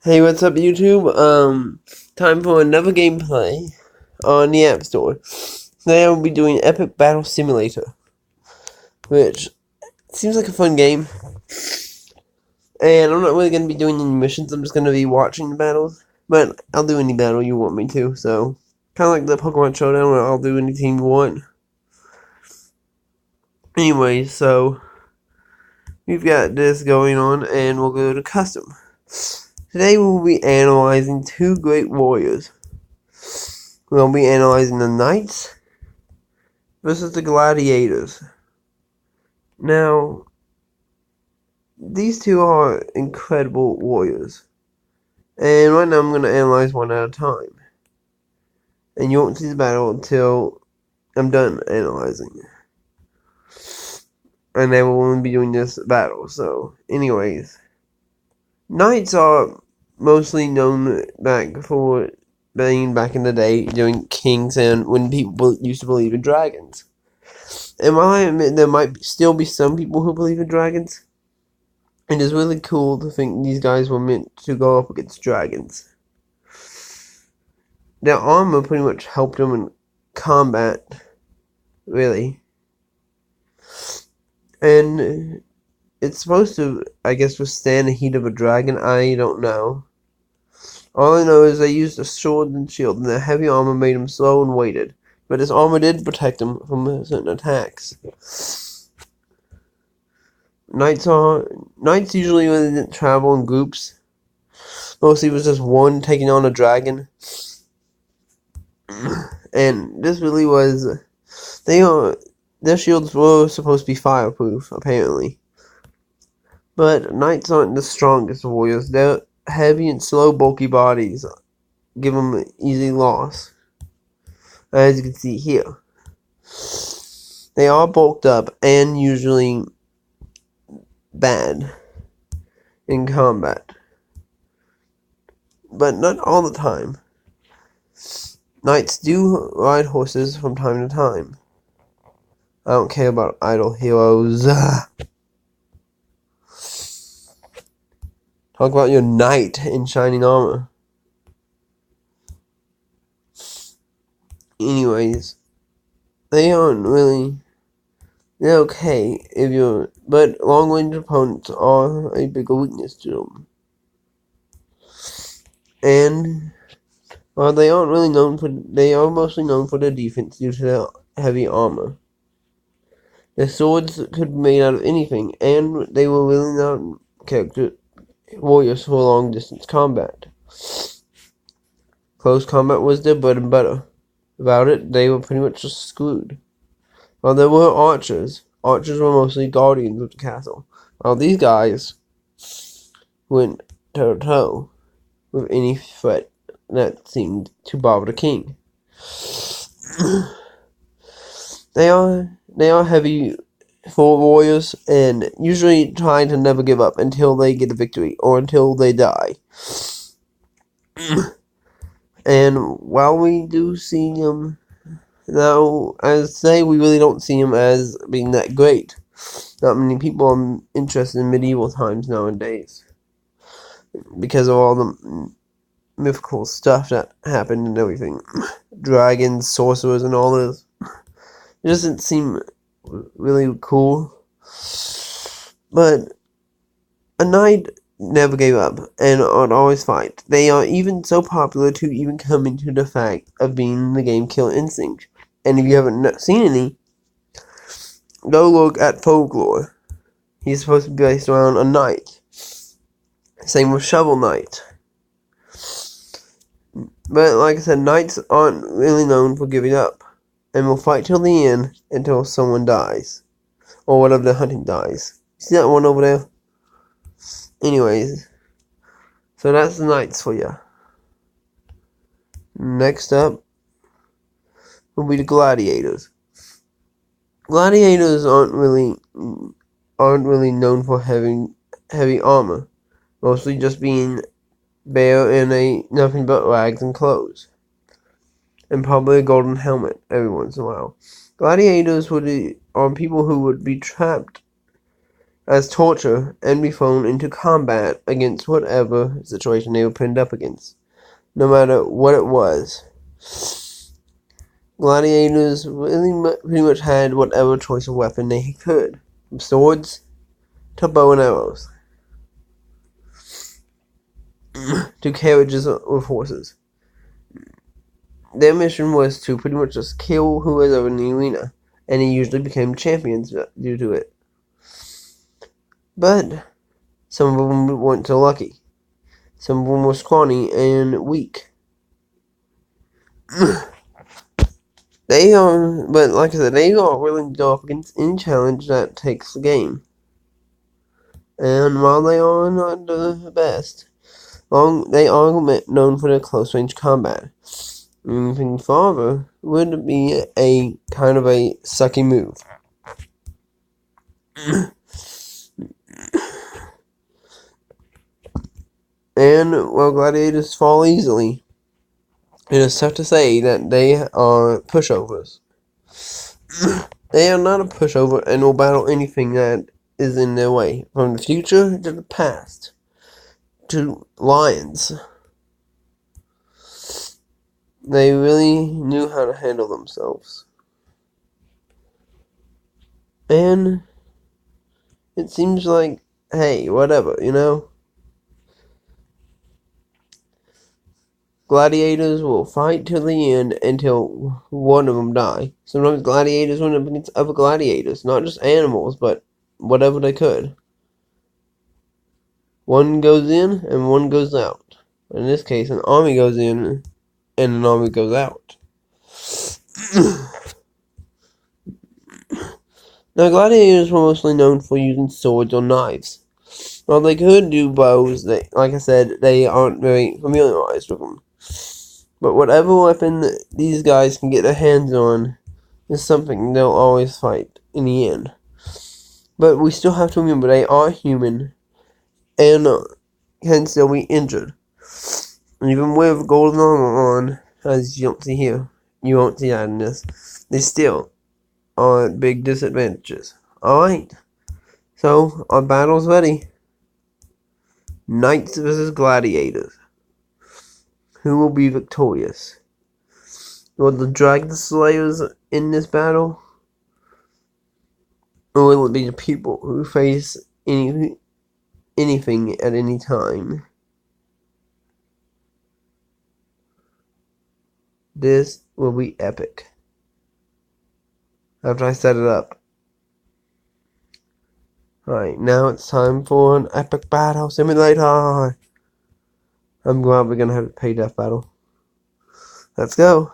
Hey, what's up, YouTube? Time for another gameplay on the App Store. Today I will be doing Epic Battle Simulator, which seems like a fun game. And I'm not really going to be doing any missions, I'm just going to be watching the battles. But I'll do any battle you want me to, so kind of like the Pokemon Showdown where I'll do anything you want. Anyway, so we've got this going on, and we'll go to Custom. Today we'll be analyzing two great warriors. We'll be analyzing the Knights versus the Gladiators. Now, these two are incredible warriors. And right now I'm going to analyze one at a time. And you won't see the battle until I'm done analyzing. And then we'll only be doing this battle. So, anyways. Knights are mostly known for being back in the day doing kings and when people used to believe in dragons. And while I admit there might still be some people who believe in dragons, it is really cool to think these guys were meant to go up against dragons. Their armor pretty much helped them in combat, really. And it's supposed to, I guess, withstand the heat of a dragon. I don't know. All I know is they used a sword and shield, and their heavy armor made them slow and weighted. But his armor did protect him from certain attacks. Knights usually didn't travel in groups. Mostly it was just one taking on a dragon. And this really was their shields were supposed to be fireproof, apparently. But knights aren't the strongest warriors. Their heavy and slow bulky bodies give them easy loss. As you can see here. They are bulked up and usually bad in combat. But not all the time. Knights do ride horses from time to time. I don't care about idle heroes. Talk about your knight in shining armor. Anyways, they aren't really. They're okay but long-range opponents are a bigger weakness to them. And they are mostly known for their defense due to their heavy armor. Their swords could be made out of anything, and they were really not warriors for long-distance combat. Close combat was their bread and butter. Without it, they were pretty much just screwed. While there were archers were mostly guardians of the castle. While these guys went toe-to-toe with any threat that seemed to bother the king. They are heavy for warriors and usually try to never give up until they get a victory or until they die. And while we do see them now, as I say, we really don't see them as being that great. Not many people are interested in medieval times nowadays because of all the mythical stuff that happened and everything. Dragons, sorcerers, and all this. It doesn't seem really cool. But a knight never gave up and would always fight. They are even so popular to even come into the fact of being the game Kill Instinct. And if you haven't seen any, go look at Folklore. He's supposed to be based around a knight. Same with Shovel Knight. But like I said, knights aren't really known for giving up. And will fight till the end until someone dies. Or whatever they're hunting dies. See that one over there? Anyways. So that's the knights for you. Next up will be the gladiators. Gladiators aren't really known for having heavy armor. Mostly just being bare in nothing but rags and clothes. And probably a golden helmet every once in a while. Gladiators are people who would be trapped as torture and be thrown into combat against whatever situation they were pinned up against, no matter what it was. Gladiators really pretty much had whatever choice of weapon they could, from swords to bow and arrows, to carriages with horses. Their mission was to pretty much just kill who was in the arena, and they usually became champions due to it. But some of them weren't so lucky. Some of them were scrawny and weak. But like I said, they are willing to go up against any challenge that takes the game. And while they are not the best, they are known for their close-range combat. Moving farther would be a kind of a sucky move. And while gladiators fall easily, it is tough to say that they are pushovers. They are not a pushover and will battle anything that is in their way, from the future to the past, to lions. They really knew how to handle themselves. And it seems like, hey, whatever, you know? Gladiators will fight till the end until one of them die. Sometimes gladiators went up against other gladiators, not just animals, but whatever they could. One goes in and one goes out. In this case, an army goes in and an army goes out. Now, gladiators were mostly known for using swords or knives. While they could do bows, like I said, they aren't very familiarized with them. But whatever weapon these guys can get their hands on is something they'll always fight in the end. But we still have to remember they are human and can still be injured. Even with golden armor on, as you don't see here, you won't see that in this, they still are at big disadvantages. Alright, so our battle's ready. Knights versus gladiators. Who will be victorious? Will the dragon slayers in this battle? Or will it be the people who face anything at any time? This will be epic. After I set it up. Alright, now it's time for an epic battle simulator. I'm glad we're gonna have a pay death battle. Let's go.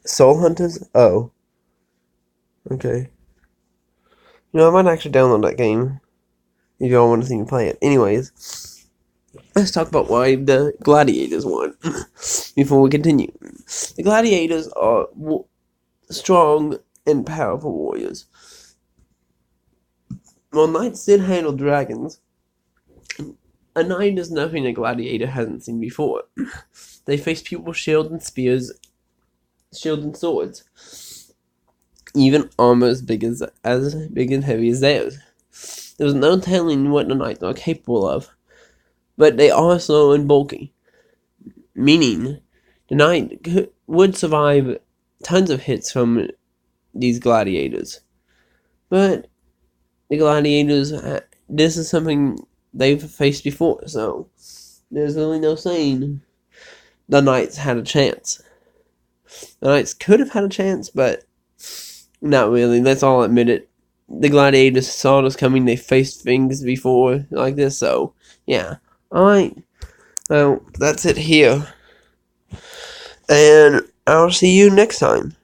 Soul Hunters? Oh. Okay. You know, I might actually download that game if y'all want to see me play it. Anyways, let's talk about why the gladiators won before we continue. The gladiators are strong and powerful warriors. While knights did handle dragons, a knight is nothing a gladiator hasn't seen before. They face people with shields and spears, shields and swords, even armor as big and heavy as theirs. There's no telling what the knights are capable of, but they are slow and bulky, meaning the knight would survive tons of hits from these gladiators. But the gladiators, this is something they've faced before, so there's really no saying the knights had a chance. The knights could have had a chance, but not really. Let's all admit it. The gladiators saw this coming. They faced things before like this, so yeah. Alright. Well, that's it here. And I'll see you next time.